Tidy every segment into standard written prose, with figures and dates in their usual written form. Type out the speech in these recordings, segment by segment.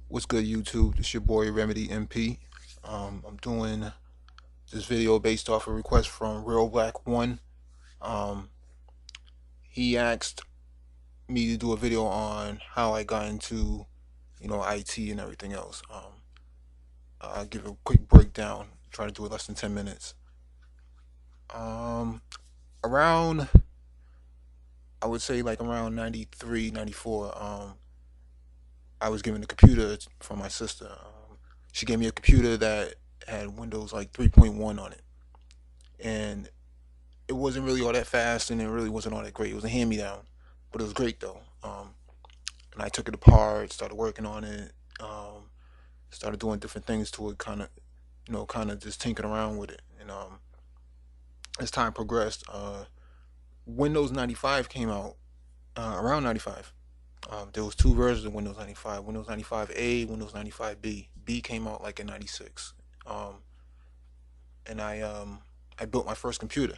What's good, YouTube? It's your boy Remedy MP. I'm doing this video based off a request from Real Black One. Um, he asked me to do a video on how I got into, IT and everything else. I'll give a quick breakdown. Try to do it less than 10 minutes. Um, around, I would say like around 93, 94. I was given a computer from my sister. She gave me a computer that had Windows like 3.1 on it, and it wasn't really all that fast, and it really wasn't all that great. It was a hand me down, but it was great though. And I took it apart, started working on it, started doing different things to it, kind of just tinkering around with it. And as time progressed, Windows 95 came out around 95. There was two versions of Windows 95: Windows 95A, Windows 95B. B came out like in 96. Um, and I built my first computer.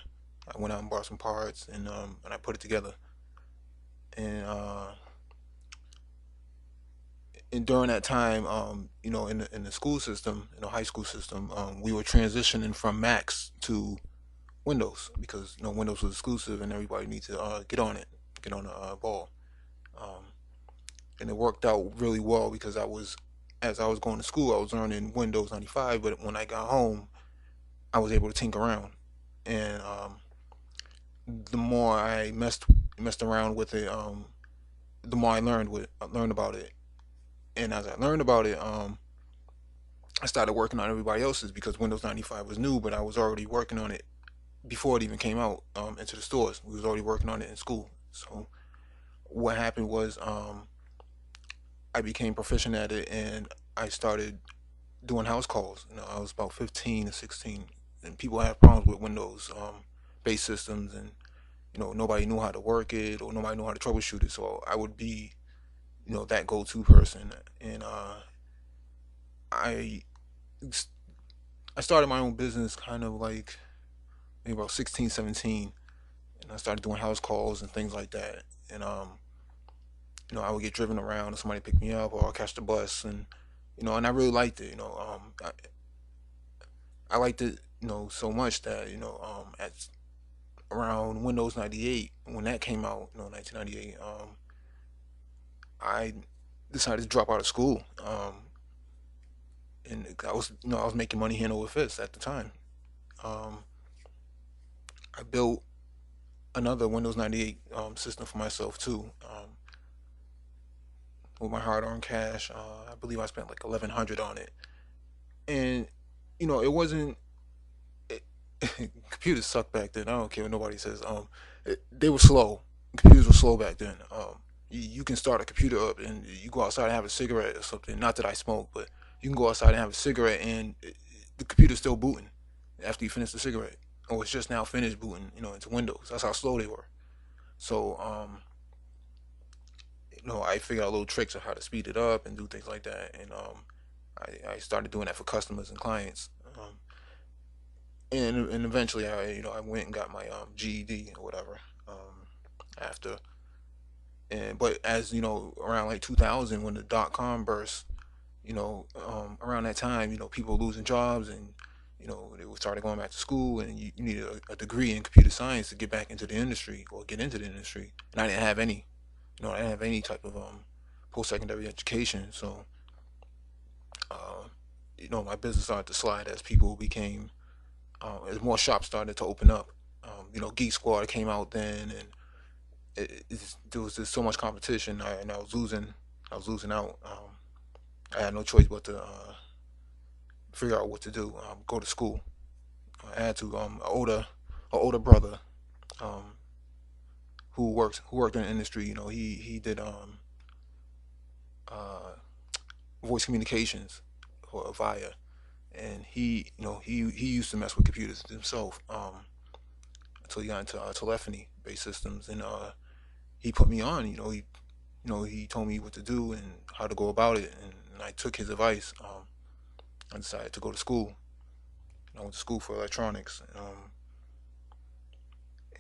I went out and bought some parts, and I put it together. And and during that time, in the school system, in the high school system, we were transitioning from Macs to Windows because Windows was exclusive and everybody needs to get on it, get on the ball. Um, and it worked out really well because as I was going to school, I was learning Windows 95, but when I got home, I was able to tinker around, and the more I messed around with it, the more I learned about it, and as I learned about it, I started working on everybody else's because Windows 95 was new, but I was already working on it before it even came out into the stores. We was already working on it in school. So what happened was I became proficient at it, and I started doing house calls. I was about 15 to 16, and people had problems with Windows based systems, and nobody knew how to work it or nobody knew how to troubleshoot it. So I would be that go-to person, and I I started my own business kind of like maybe about 16, 17, and I started doing house calls and things like that. And I would get driven around and somebody pick me up or I'll catch the bus, and and I really liked it. I liked it, so much that at around Windows 98 when that came out, 1998, I decided to drop out of school. And I was making money hand over fist at the time. Um, I built another Windows 98 system for myself too. With my hard-earned cash. I believe I spent like 1,100 on it, and it wasn't. It, computers sucked back then. I don't care what nobody says. They were slow. Computers were slow back then. You can start a computer up and you go outside and have a cigarette or something. Not that I smoke, but you can go outside and have a cigarette and the computer's still booting after you finish the cigarette, or it's just now finished booting. Into Windows. That's how slow they were. So I figured out little tricks of how to speed it up and do things like that, and I started doing that for customers and clients. And eventually, I went and got my GED or whatever after. And but as around like 2000 when the dot com burst, around that time, people were losing jobs, and they started going back to school, and you needed a degree in computer science to get back into the industry or get into the industry. And I didn't have any. I didn't have any type of post secondary education, so uh, my business started to slide as people became as more shops started to open up. Geek Squad came out then, and there was just so much competition, and I was losing. I was losing out. I had no choice but to figure out what to do. Go to school. I had to. Older brother um, who worked in the industry. He did uh, voice communications for Avaya, and he used to mess with computers himself until he got into telephony based systems, and he put me on. He told me what to do and how to go about it, and I took his advice. I decided to go to school. I went to school for electronics,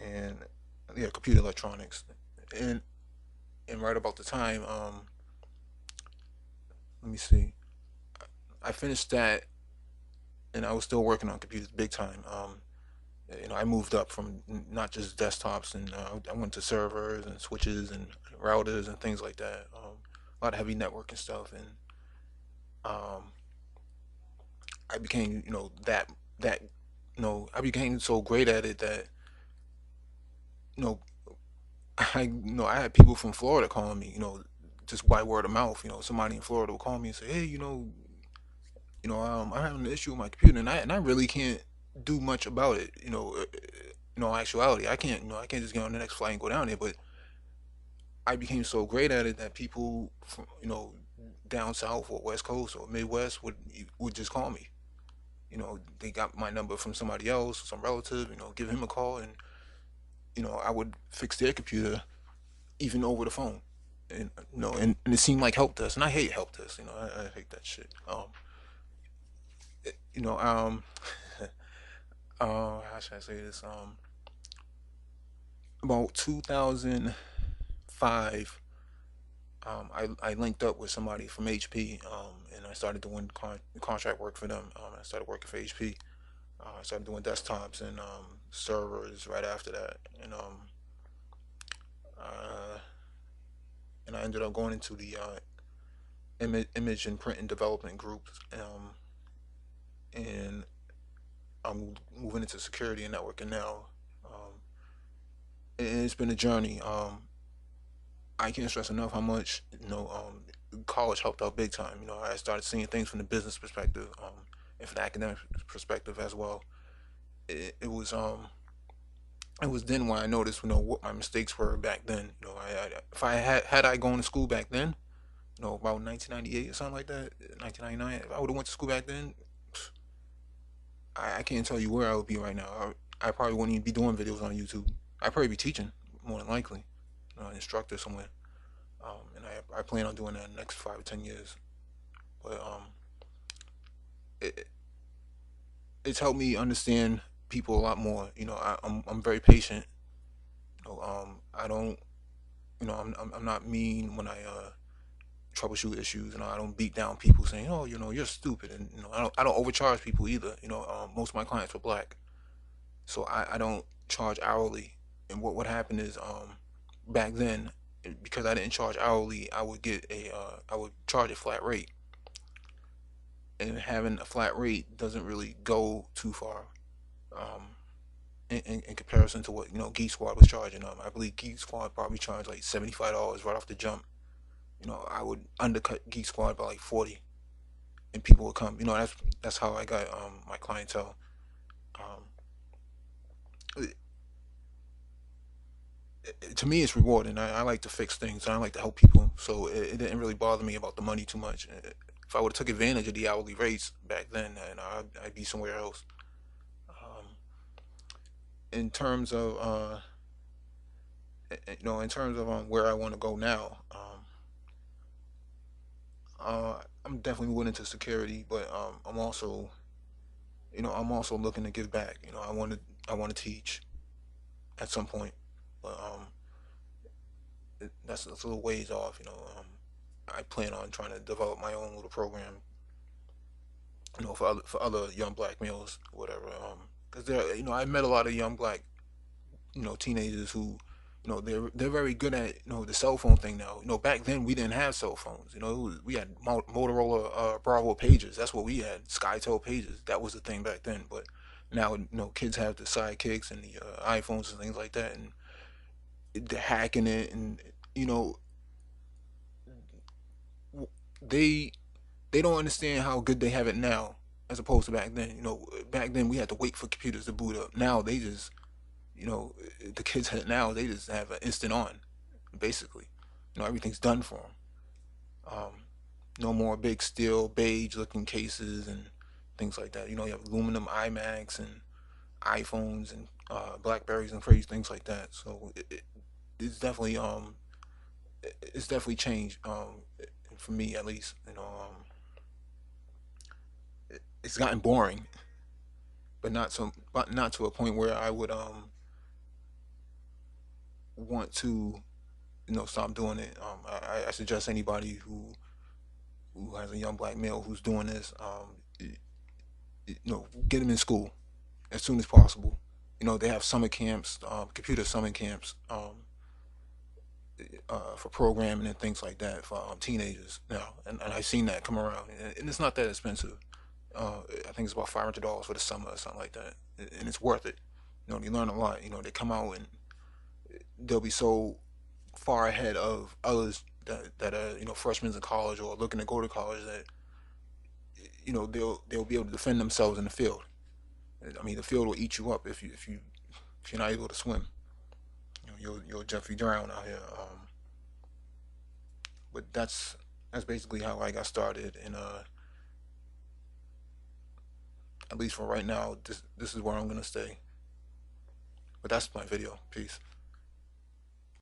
and yeah, computer electronics, and right about the time, let me see. I finished that, and I was still working on computers big time. I moved up from not just desktops, and I went to servers and switches and routers and things like that. A lot of heavy networking stuff, and um, I became, that, I became so great at it that, you know, I had people from Florida calling me, just by word of mouth. Somebody in Florida would call me and say, hey, I'm having an issue with my computer, and I really can't do much about it. Actuality, I can't, I can't just get on the next flight and go down there. But I became so great at it that people from, down south or west coast or Midwest would just call me. They got my number from somebody else, some relative. Give him a call, and I would fix their computer even over the phone. And and it seemed like help desk, and I hate help desk. I hate that shit. You know, um, how should I say this? About 2005, I linked up with somebody from HP, and I started doing contract work for them. I started working for HP. I started doing desktops and servers right after that, uh, and I ended up going into the image and print and development group, and I'm moving into security and networking now. And it's been a journey. I can't stress enough how much college helped out big time. I started seeing things from the business perspective, and from the academic perspective as well. It was then when I noticed what my mistakes were back then. If I gone to school back then, about 1998 or something like that, 1999, if I would have went to school back then, I can't tell you where I would be right now. I probably wouldn't even be doing videos on YouTube. I'd probably be teaching more than likely, an instructor somewhere. And I plan on doing that in the next 5 or 10 years. But it, it's helped me understand people a lot more. I'm very patient. I don't, I'm not mean when I troubleshoot issues. I don't beat down people saying, oh, you're stupid, and I don't overcharge people either. Most of my clients were black, so I don't charge hourly. And what would happen is, back then, because I didn't charge hourly, I would charge a flat rate, and having a flat rate doesn't really go too far. Um, in comparison to what Geek Squad was charging. I believe Geek Squad probably charged like $75 right off the jump. I would undercut Geek Squad by like 40, and people would come. That's how I got my clientele. Um, to me, it's rewarding. I like to fix things. I like to help people, so it didn't really bother me about the money too much. If I would have took advantage of the hourly rates back then, I'd be somewhere else. Um, in terms of where I want to go now, I'm definitely moving into security, but I'm also looking to give back. I want to teach at some point, but that's a little ways off. I plan on trying to develop my own little program, for other young black males, whatever. Because I met a lot of young black, teenagers who, they're very good at, the cell phone thing now. Back then we didn't have cell phones. We had Motorola Bravo pages. That's what we had. SkyTel pages. That was the thing back then. But now, kids have the sidekicks and the iPhones and things like that, and they're hacking it, and you know they they don't understand how good they have it now, as opposed to back then. Back then we had to wait for computers to boot up. Now they just, you know, the kids now they just have an instant on, basically. Everything's done for them. Um, no more big steel beige looking cases and things like that. You have aluminum iMacs and iPhones and Blackberries and crazy things like that. So it's definitely it's definitely changed, for me at least. It's gotten boring, but not to a point where I would want to stop doing it. I suggest anybody who who has a young black male who's doing this, get him in school as soon as possible. They have summer camps, computer summer camps, for programming and things like that for teenagers now, and I've seen that come around, and it's not that expensive. I think it's about $500 for the summer or something like that, and it's worth it. They learn a lot. They come out and they'll be so far ahead of others that are freshmen in college or looking to go to college, that they'll be able to defend themselves in the field. I mean, the field will eat you up if you're not able to swim. You'll Jeffrey drown out here. But that's basically how I got started, and at least for right now, this is where I'm gonna stay. But that's my video. Peace.